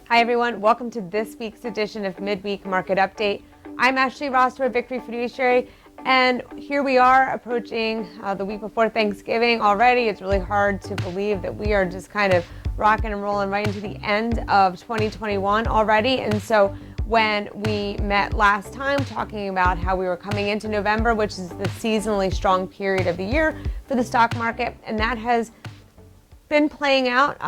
Hi everyone, welcome to this week's edition of Midweek Market Update. I'm Ashley Roster of Victory Fiduciary, and here we are approaching the week before Thanksgiving already. It's really hard to believe that we are just kind of rocking and rolling right into the end of 2021 already. And so when we met last time talking about how we were coming into November, which is the seasonally strong period of the year for the stock market, and that has been playing out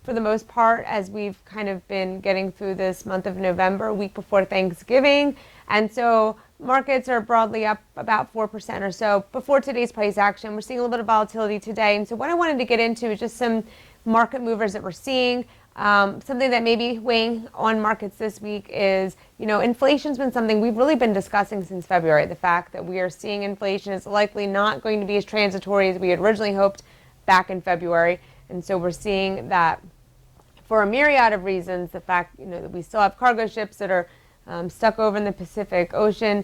for the most part as we've kind of been getting through this month of November, week before Thanksgiving. And so markets are broadly up about 4% or so before today's price action. We're seeing a little bit of volatility today. And so what I wanted to get into is just some market movers that we're seeing. Something that may be weighing on markets this week is, inflation's been something we've really been discussing since February. The fact that we are seeing inflation is likely not going to be as transitory as we had originally hoped back in February. And so we're seeing that for a myriad of reasons, the fact that we still have cargo ships that are stuck over in the Pacific Ocean.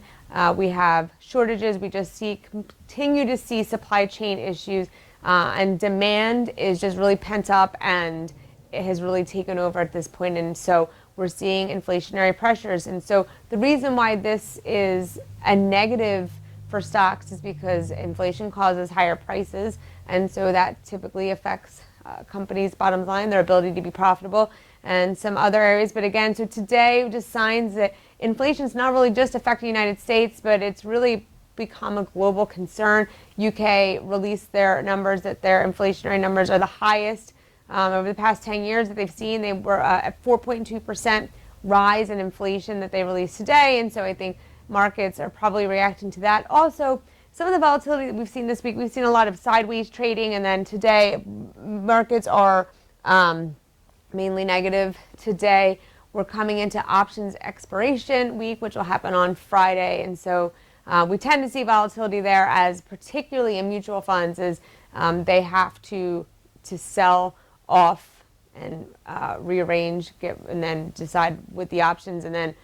We have shortages. We just continue to see supply chain issues, and demand is just really pent up, and it has really taken over at this point. And so we're seeing inflationary pressures. And so the reason why this is a negative for stocks is because inflation causes higher prices, and so that typically affects companies' bottom line, their ability to be profitable, and some other areas. But again, so today just signs that inflation is not really just affecting the United States, but it's really become a global concern. UK released their numbers that their inflationary numbers are the highest over the past 10 years that they've seen. They were at 4.2% rise in inflation that they released today, and so I think markets are probably reacting to that. Also, some of the volatility that we've seen this week, we've seen a lot of sideways trading, and then today markets are mainly negative. Today we're coming into options expiration week, which will happen on Friday, and so we tend to see volatility there, as particularly in mutual funds, as they have to sell off and rearrange, and then decide with the options, and then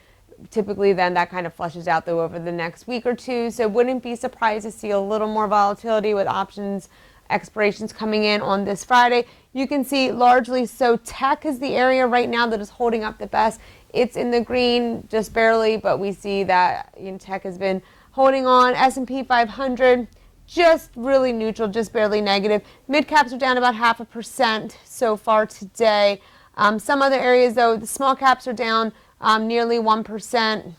typically then that kind of flushes out though over the next week or two. So wouldn't be surprised to see a little more volatility with options expirations coming in on this Friday. You can see largely, so tech is the area right now that is holding up the best. It's in the green just barely, but we see that tech has been holding on. S&P 500 just really neutral, just barely negative. Mid caps are down about 0.5% so far today. Some other areas though, the small caps are down nearly 1%,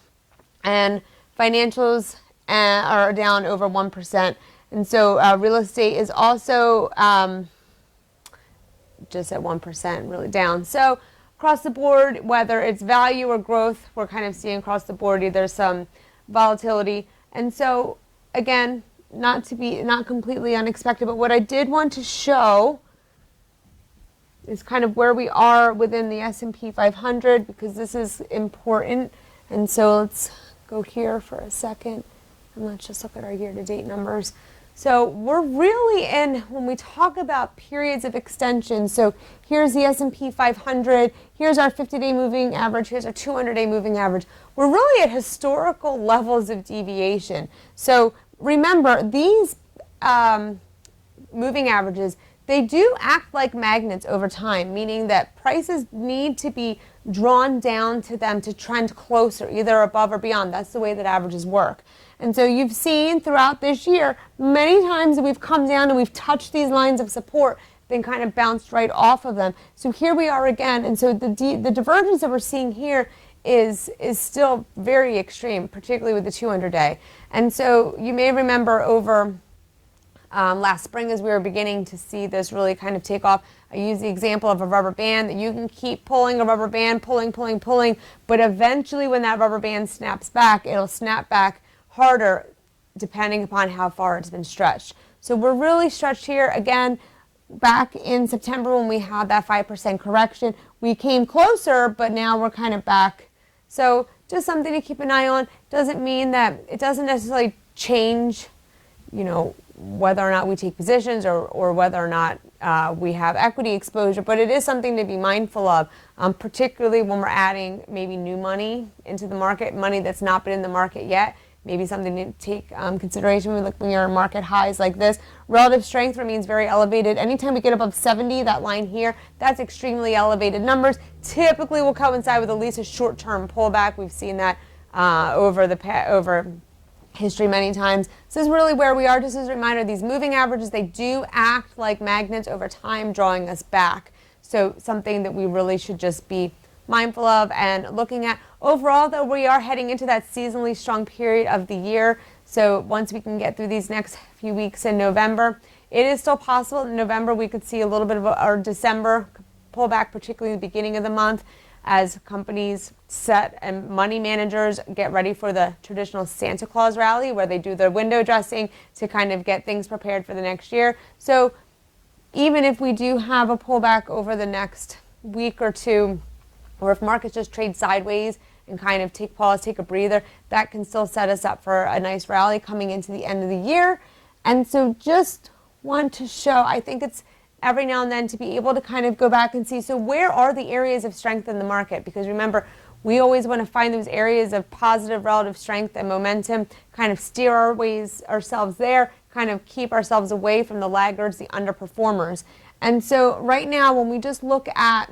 and financials are down over 1%. And so real estate is also just at 1%, really down. So across the board, whether it's value or growth, we're kind of seeing across the board there's some volatility. And so again, not completely unexpected, but what I did want to show is kind of where we are within the S&P 500, because this is important. And so let's go here for a second, and let's just look at our year-to-date numbers. So we're really in, when we talk about periods of extension, so here's the S&P 500, here's our 50-day moving average, here's our 200-day moving average. We're really at historical levels of deviation. So remember, these moving averages, they do act like magnets over time, meaning that prices need to be drawn down to them to trend closer, either above or beyond. That's the way that averages work. And so you've seen throughout this year, many times that we've come down and we've touched these lines of support, then kind of bounced right off of them. So here we are again. And so the divergence that we're seeing here is still very extreme, particularly with the 200-day. And so you may remember over last spring, as we were beginning to see this really kind of take off, I use the example of a rubber band, that you can keep pulling a rubber band, pulling, but eventually when that rubber band snaps back, it'll snap back harder depending upon how far it's been stretched. So we're really stretched here. Again, back in September when we had that 5% correction, we came closer, but now we're kind of back. So just something to keep an eye on. Doesn't mean that it doesn't necessarily change, whether or not we take positions or whether or not we have equity exposure, but it is something to be mindful of, particularly when we're adding maybe new money into the market, money that's not been in the market yet. maybe something to take consideration when you're market highs like this. Relative strength remains very elevated. Anytime we get above 70, that line here, that's extremely elevated numbers. Typically will coincide with at least a short-term pullback. We've seen that over history many times. So this is really where we are. Just as a reminder, these moving averages, they do act like magnets over time, drawing us back. So something that we really should just be mindful of and looking at. Overall, though, we are heading into that seasonally strong period of the year. So once we can get through these next few weeks in November, it is still possible in November we could see a little bit of or December pullback, particularly in the beginning of the month, as companies set and money managers get ready for the traditional Santa Claus rally where they do their window dressing to kind of get things prepared for the next year. So even if we do have a pullback over the next week or two, or if markets just trade sideways and kind of take a breather, that can still set us up for a nice rally coming into the end of the year. And so just want to show, I think it's every now and then to be able to kind of go back and see, so where are the areas of strength in the market? Because remember, we always want to find those areas of positive relative strength and momentum, kind of steer ourselves there, kind of keep ourselves away from the laggards, the underperformers. And so right now, when we just look at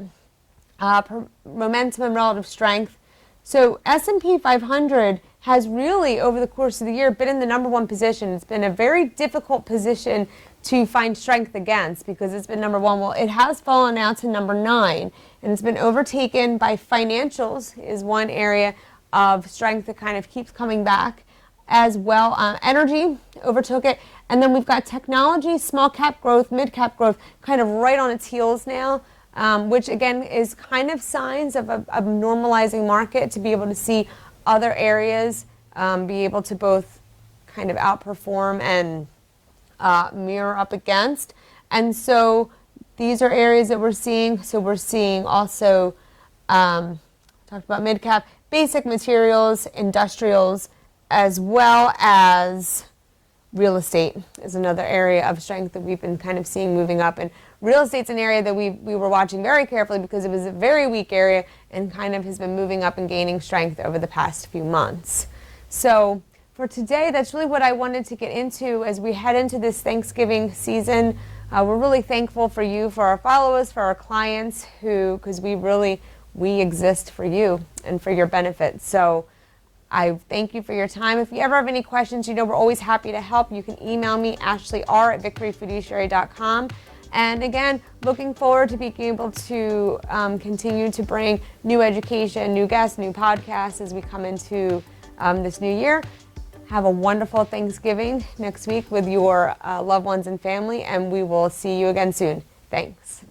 momentum and relative strength, so S&P 500 has really, over the course of the year, been in the number one position. It's been a very difficult position to find strength against because it's been number one. Well, it has fallen now to number 9, and it's been overtaken by financials is one area of strength that kind of keeps coming back as well. Energy overtook it, and then we've got technology, small cap growth, mid cap growth, kind of right on its heels now. Which again is kind of signs of a normalizing market to be able to see other areas be able to both kind of outperform and mirror up against. And so these are areas that we're seeing. So we're seeing also, talked about mid-cap, basic materials, industrials, as well as real estate is another area of strength that we've been kind of seeing moving up. And real estate's an area that we were watching very carefully because it was a very weak area and kind of has been moving up and gaining strength over the past few months. So for today, that's really what I wanted to get into as we head into this Thanksgiving season. We're really thankful for you, for our followers, for our clients, because we exist for you and for your benefit. So I thank you for your time. If you ever have any questions, we're always happy to help. You can email me, ashleyr@victoryfiduciary.com. And again, looking forward to being able to continue to bring new education, new guests, new podcasts as we come into this new year. Have a wonderful Thanksgiving next week with your loved ones and family, and we will see you again soon. Thanks.